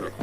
Like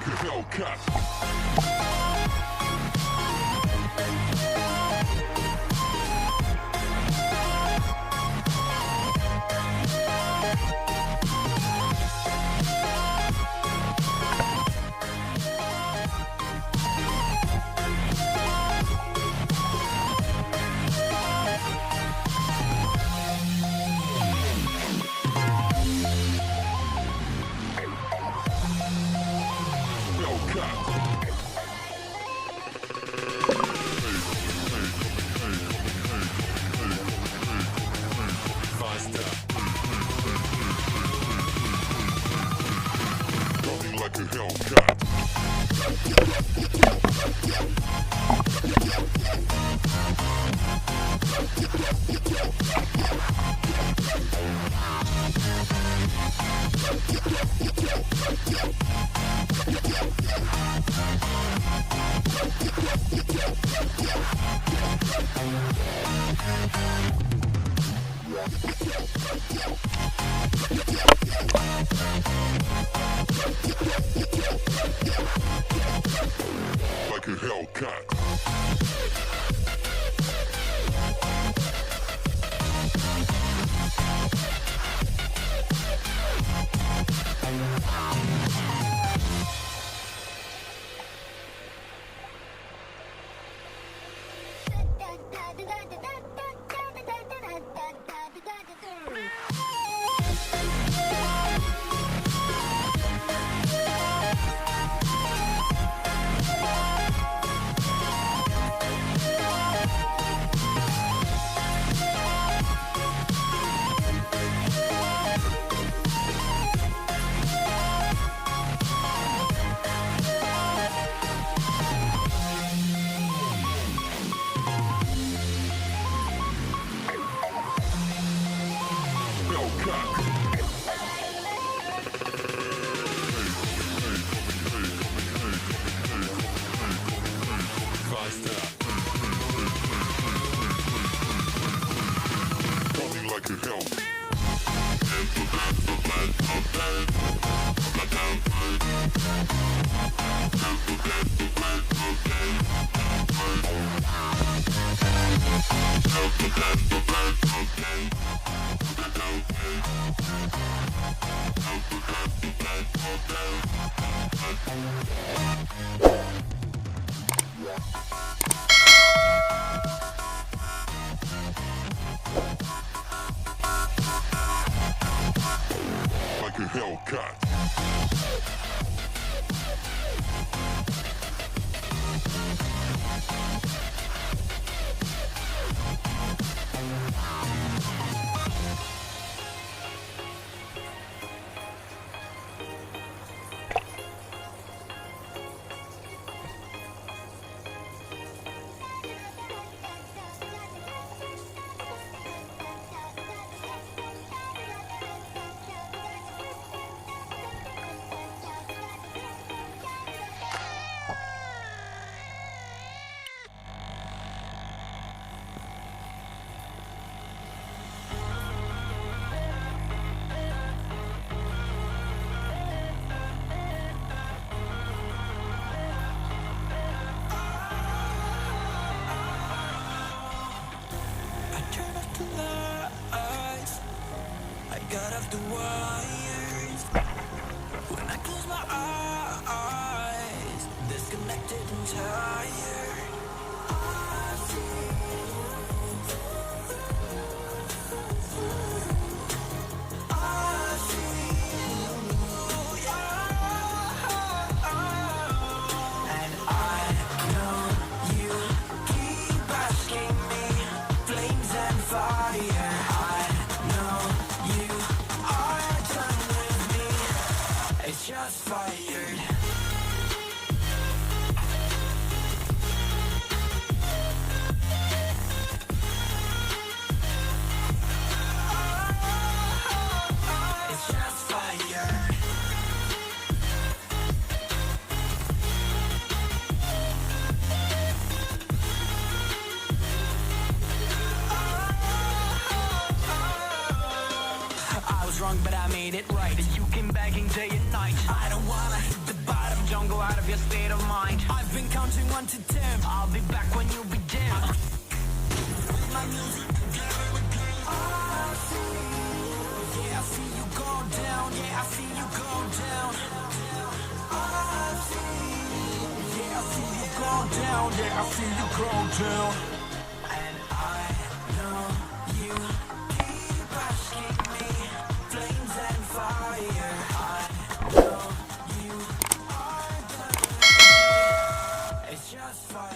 a Hellcat. Like a Hellcat. Like a Hellcat. got off the wires. When I close my eyes, disconnected and tired. I just fired. It's just fire. I was wrong, but I made it right. You came begging day and night. I don't wanna hit the bottom. Don't go out of your state of mind. I've been counting 1 to 10. I'll be back when you begin. My music together again. I see, yeah, I see you go down. Yeah, I see you go down. I see, yeah, I see you go down. Yeah, I see you go down. And I know you keep asking me, flames and fire. I know you are done. It's just fire.